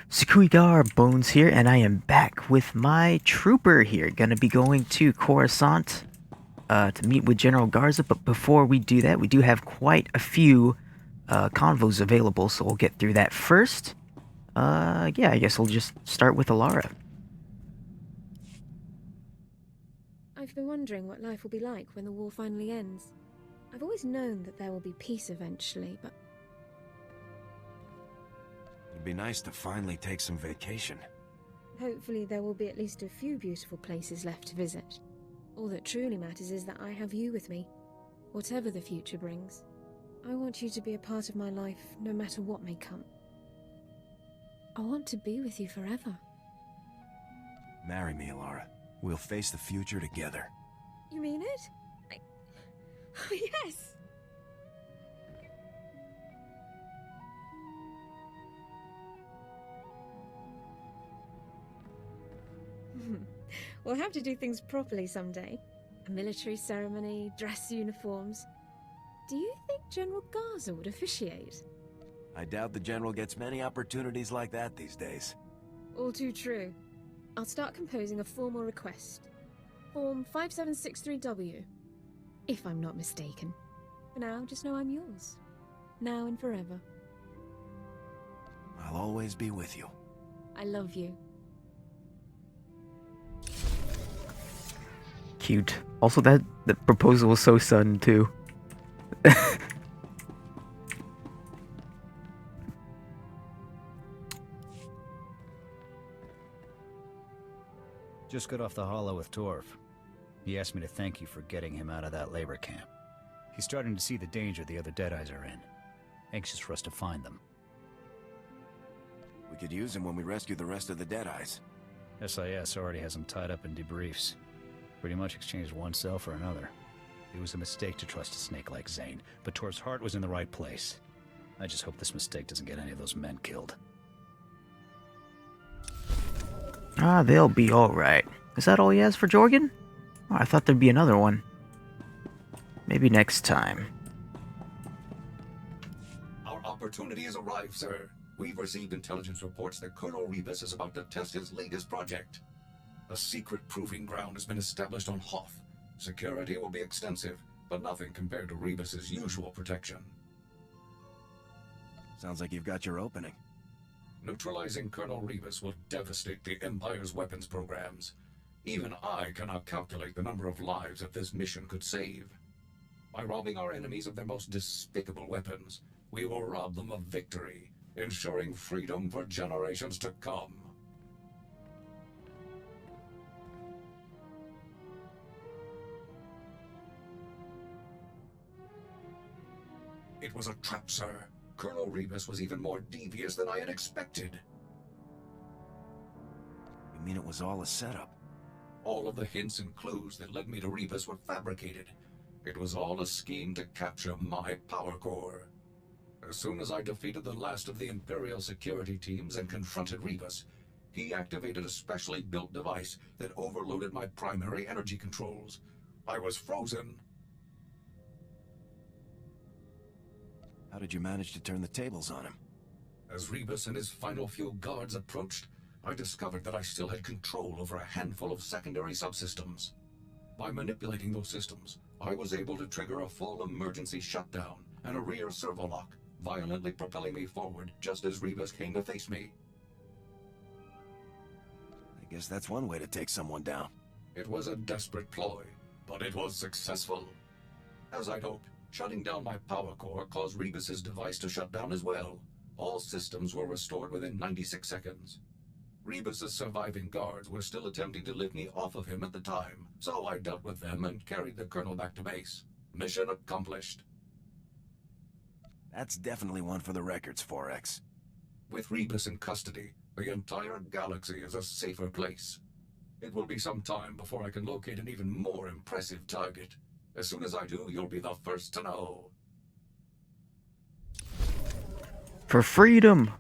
SWTOR Bones here, and I am back with my trooper here. Gonna be going to Coruscant to meet with General Garza, but before we do that, we do have quite a few convos available, so we'll get through that first. Yeah, I guess we'll just start with Alara. I've been wondering what life will be like when the war finally ends. I've always known that there will be peace eventually, but It'd be nice to finally take some vacation. hopefully there will be at least a few beautiful places left to visit. All that truly matters is that I have you with me, whatever the future brings. I want you to be a part of my life, no matter what may come. I want to be with you forever. Marry me, Alara. We'll face the future together. You mean it? Oh, yes! We'll have to do things properly someday. A military ceremony, dress uniforms. Do you think General Garza would officiate? I doubt the General gets many opportunities like that these days. All too true. I'll start composing a formal request. Form 5763W. If I'm not mistaken. For now, just know I'm yours. Now and forever. I'll always be with you. I love you. Cute. Also, that the proposal was so sudden too. Just got off the holo with Torv. He asked me to thank you for getting him out of that labor camp. He's starting to see the danger the other Deadeyes are in. Anxious for us to find them. We could use him when we rescue the rest of the Deadeyes. SIS already has him tied up in debriefs. Pretty much exchanged one cell for another. It was a mistake to trust a snake like Zane, but Torv's heart was in the right place. I just hope this mistake doesn't get any of those men killed. Ah, they'll be alright. Is that all he has for Jorgen? Oh, I thought there'd be another one. Maybe next time. Our opportunity has arrived, sir. We've received intelligence reports that Colonel Rebus is about to test his latest project. A secret proving ground has been established on Hoth. Security will be extensive, but nothing compared to Rebus's usual protection. Sounds like you've got your opening. Neutralizing Colonel Rebus will devastate the Empire's weapons programs. Even I cannot calculate the number of lives that this mission could save. By robbing our enemies of their most despicable weapons, we will rob them of victory, ensuring freedom for generations to come. It was a trap, sir. Colonel Rebus was even more devious than I had expected. You mean it was all a setup? All of the hints and clues that led me to Rebus were fabricated. It was all a scheme to capture my power core. As soon as I defeated the last of the Imperial security teams and confronted Rebus, he activated a specially built device that overloaded my primary energy controls. I was frozen. How did you manage to turn the tables on him? As Rebus and his final few guards approached, I discovered that I still had control over a handful of secondary subsystems. By manipulating those systems, I was able to trigger a full emergency shutdown and a rear servo-lock, violently propelling me forward just as Rebus came to face me. I guess that's one way to take someone down. It was a desperate ploy, but it was successful. As I'd hoped, shutting down my power core caused Rebus's device to shut down as well. All systems were restored within 96 seconds. Rebus's surviving guards were still attempting to lift me off of him at the time, so I dealt with them and carried the colonel back to base. Mission accomplished. That's definitely one for the records, 4X. With Rebus in custody, the entire galaxy is a safer place. It will be some time before I can locate an even more impressive target. As soon as I do, you'll be the first to know. For freedom!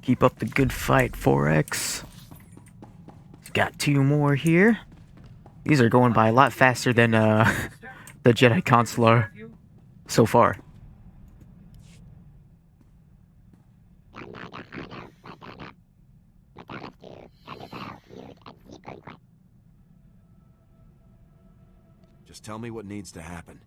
Keep up the good fight, 4X. Got two more here. These are going by a lot faster than the Jedi Consular so far. Just tell me what needs to happen.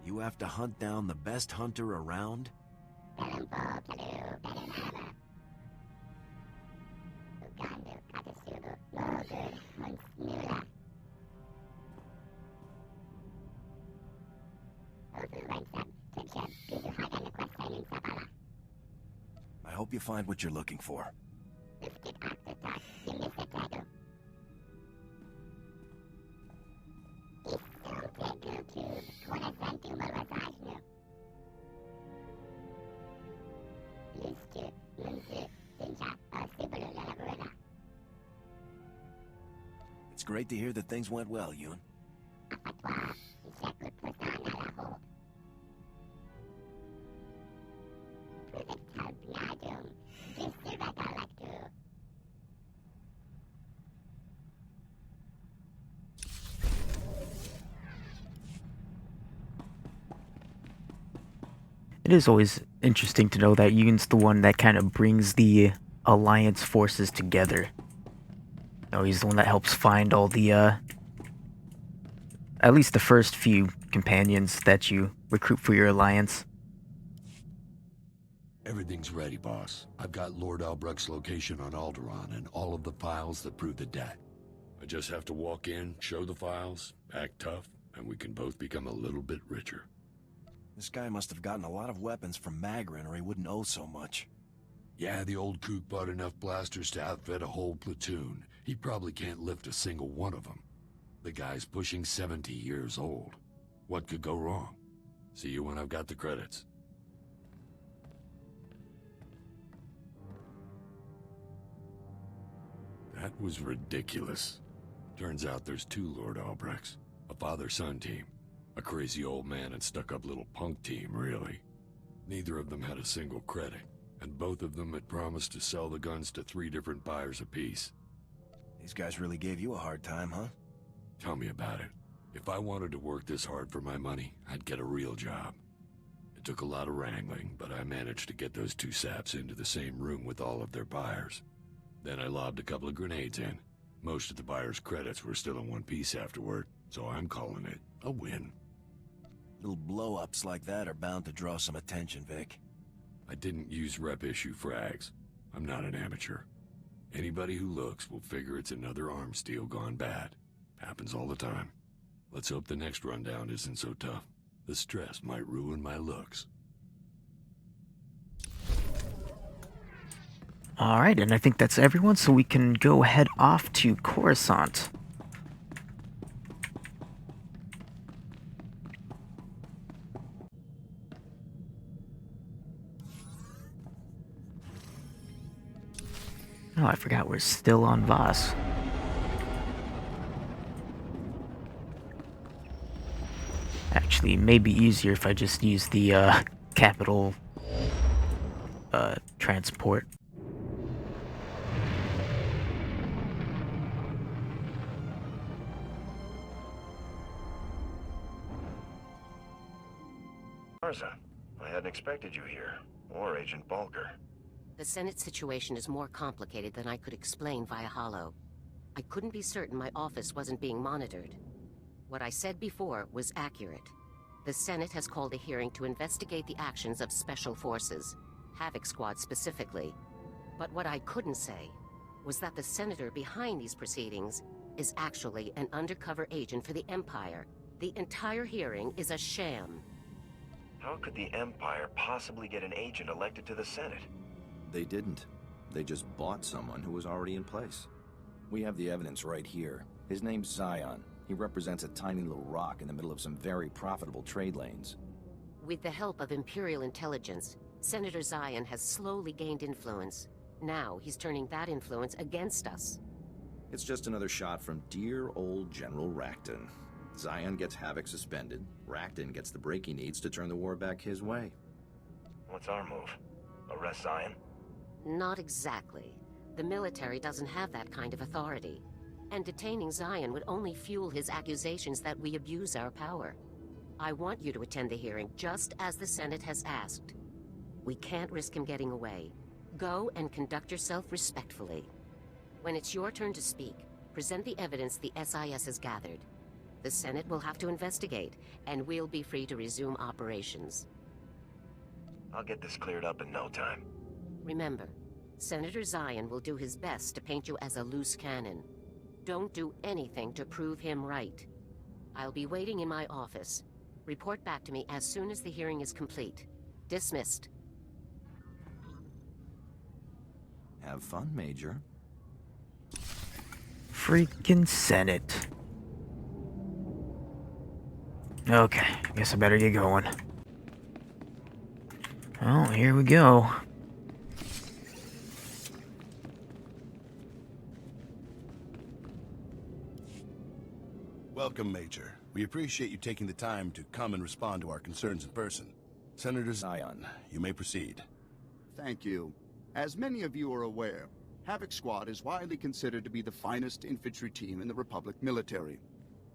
You have to hunt down the best hunter around? I hope you find what you're looking for. It's great to hear that things went well, Yoon. It is always interesting to know that Yoon's the one that kind of brings the Alliance forces together. He's the one that helps find all the, at least the first few companions that you recruit for your Alliance. Everything's ready, boss. I've got Lord Albrecht's location on Alderaan and all of the files that prove the debt. I just have to walk in, show the files, act tough, and we can both become a little bit richer. This guy must have gotten a lot of weapons from Magrin or he wouldn't owe so much. Yeah, the old kook bought enough blasters to outfit a whole platoon. He probably can't lift a single one of them. The guy's pushing 70 years old. What could go wrong? See you when I've got the credits. That was ridiculous. Turns out there's two Lord Albrechts. A father-son team. A crazy old man and stuck-up little punk team, really. Neither of them had a single credit, and both of them had promised to sell the guns to 3 different buyers apiece. These guys really gave you a hard time, huh? Tell me about it. If I wanted to work this hard for my money, I'd get a real job. It took a lot of wrangling, but I managed to get those 2 saps into the same room with all of their buyers. Then I lobbed a couple of grenades in. Most of the buyers' credits were still in one piece afterward, so I'm calling it a win. Little blow-ups like that are bound to draw some attention, Vic. I didn't use rep-issue frags. I'm not an amateur. Anybody who looks will figure it's another arms deal gone bad. Happens all the time. Let's hope the next rundown isn't so tough. The stress might ruin my looks. Alright, and I think that's everyone, so we can go head off to Coruscant. Oh, I forgot we're still on Voss. Actually, it may be easier if I just use the, capital, transport. Arza, I hadn't expected you here. Or Agent Bulker. The Senate situation is more complicated than I could explain via holo. I couldn't be certain my office wasn't being monitored. What I said before was accurate. The Senate has called a hearing to investigate the actions of Special Forces, Havoc Squad specifically. But what I couldn't say was that the senator behind these proceedings is actually an undercover agent for the Empire. The entire hearing is a sham. How could the Empire possibly get an agent elected to the Senate? They didn't. They just bought someone who was already in place. We have the evidence right here. His name's Zion. He represents a tiny little rock in the middle of some very profitable trade lanes. With the help of Imperial intelligence, Senator Zion has slowly gained influence. Now he's turning that influence against us. It's just another shot from dear old General Racton. Zion gets Havoc suspended. Racton gets the break he needs to turn the war back his way. What's our move? Arrest Zion? Not exactly. The military doesn't have that kind of authority. And detaining Zion would only fuel his accusations that we abuse our power. I want you to attend the hearing just as the Senate has asked. We can't risk him getting away. Go and conduct yourself respectfully. When it's your turn to speak, present the evidence the SIS has gathered. The Senate will have to investigate, and we'll be free to resume operations. I'll get this cleared up in no time. Remember, Senator Zion will do his best to paint you as a loose cannon. Don't do anything to prove him right. I'll be waiting in my office. Report back to me as soon as the hearing is complete. Dismissed. Have fun, Major. Freaking Senate. Okay, guess I better get going. Oh, here we go. Welcome, Major. We appreciate you taking the time to come and respond to our concerns in person. Senator Zion, you may proceed. Thank you. As many of you are aware, Havoc Squad is widely considered to be the finest infantry team in the Republic military.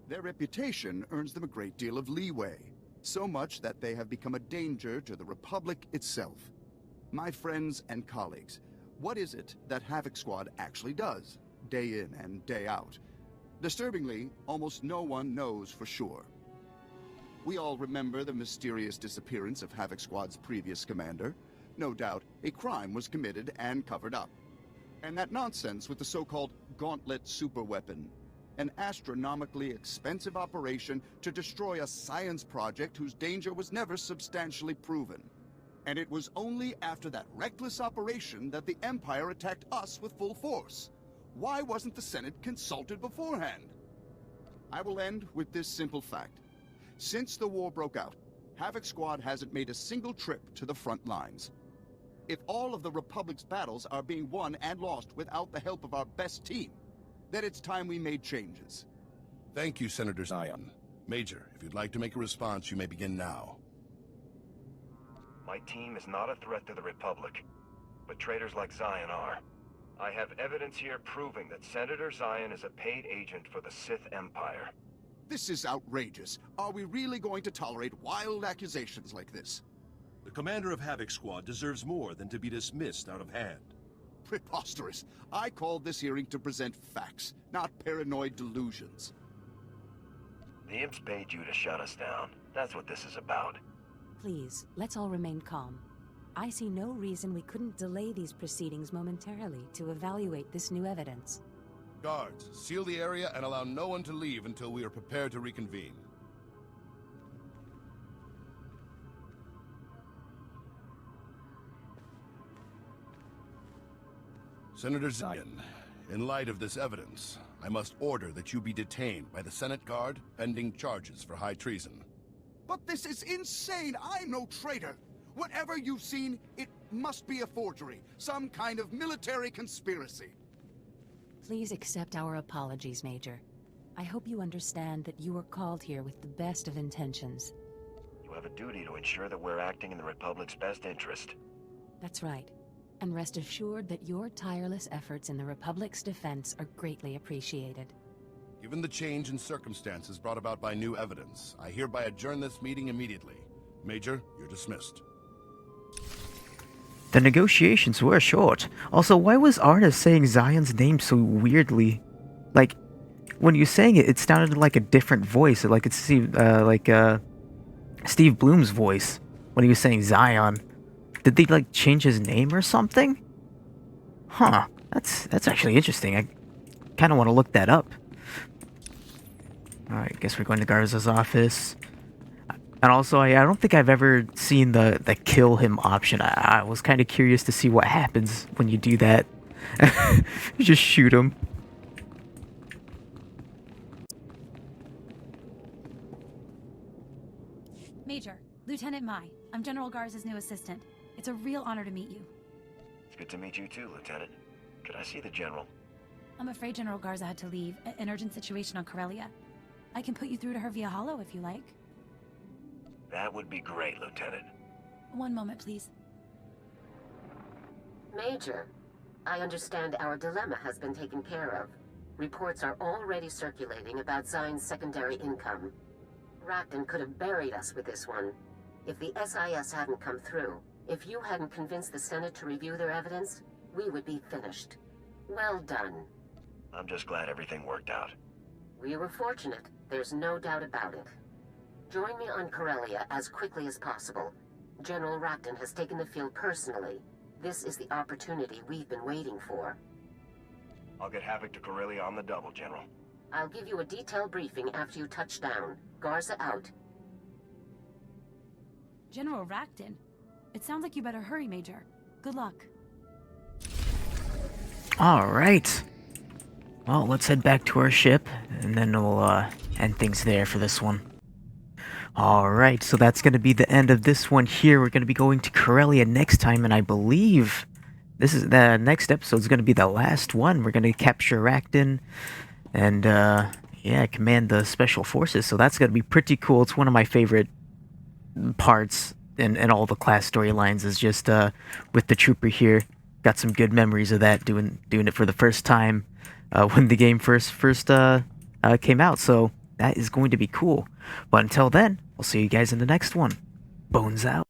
Their reputation earns them a great deal of leeway, so much that they have become a danger to the Republic itself. My friends and colleagues, what is it that Havoc Squad actually does, day in and day out? Disturbingly, almost no one knows for sure. We all remember the mysterious disappearance of Havoc Squad's previous commander. No doubt, a crime was committed and covered up. And that nonsense with the so-called Gauntlet superweapon, an astronomically expensive operation to destroy a science project whose danger was never substantially proven. And it was only after that reckless operation that the Empire attacked us with full force. Why wasn't the Senate consulted beforehand? I will end with this simple fact. Since the war broke out, Havoc Squad hasn't made a single trip to the front lines. If all of the Republic's battles are being won and lost without the help of our best team, then it's time we made changes. Thank you, Senator Zion. Major, if you'd like to make a response, you may begin now. My team is not a threat to the Republic, but traitors like Zion are. I have evidence here proving that Senator Zion is a paid agent for the Sith Empire. This is outrageous. Are we really going to tolerate wild accusations like this? The commander of Havoc Squad deserves more than to be dismissed out of hand. Preposterous. I called this hearing to present facts, not paranoid delusions. The Imps paid you to shut us down. That's what this is about. Please, let's all remain calm. I see no reason we couldn't delay these proceedings momentarily to evaluate this new evidence. Guards, seal the area and allow no one to leave until we are prepared to reconvene. Senator Zion, in light of this evidence, I must order that you be detained by the Senate Guard pending charges for high treason. But this is insane! I'm no traitor! Whatever you've seen, it must be a forgery, some kind of military conspiracy. Please accept our apologies, Major. I hope you understand that you were called here with the best of intentions. You have a duty to ensure that we're acting in the Republic's best interest. That's right. And rest assured that your tireless efforts in the Republic's defense are greatly appreciated. Given the change in circumstances brought about by new evidence, I hereby adjourn this meeting immediately. Major, you're dismissed. The negotiations were short. Also, why was Arda saying Zion's name so weirdly? Like, when you sang it, it sounded like a different voice, like it's Steve Bloom's voice when he was saying Zion. Did they like change his name or something? Huh? That's actually interesting. I kind of want to look that up. All right, guess we're going to Garza's office. And also, I don't think I've ever seen the kill him option. I was kind of curious to see what happens when you do that. You just shoot him. Major, Lieutenant Mai. I'm General Garza's new assistant. It's a real honor to meet you. It's good to meet you too, Lieutenant. Could I see the General? I'm afraid General Garza had to leave. An urgent situation on Corellia. I can put you through to her via holo if you like. That would be great, Lieutenant. One moment, please. Major, I understand our dilemma has been taken care of. Reports are already circulating about Zion's secondary income. Racton could have buried us with this one. If the SIS hadn't come through, if you hadn't convinced the Senate to review their evidence, we would be finished. Well done. I'm just glad everything worked out. We were fortunate, there's no doubt about it. Join me on Corellia as quickly as possible. General Racton has taken the field personally. This is the opportunity we've been waiting for. I'll get Havoc to Corellia on the double, General. I'll give you a detailed briefing after you touch down. Garza out. General Racton. It sounds like you better hurry, Major. Good luck. Alright. Well, let's head back to our ship, and then we'll end things there for this one. Alright, so that's going to be the end of this one here. We're going to be going to Corellia next time, and I believe this is the next episode is going to be the last one. We're going to capture Racton and, yeah, command the Special Forces, so that's going to be pretty cool. It's one of my favorite parts in all the class storylines is just with the Trooper here. Got some good memories of that, doing it for the first time when the game first came out, so that is going to be cool. But until then, I'll see you guys in the next one. Bones out.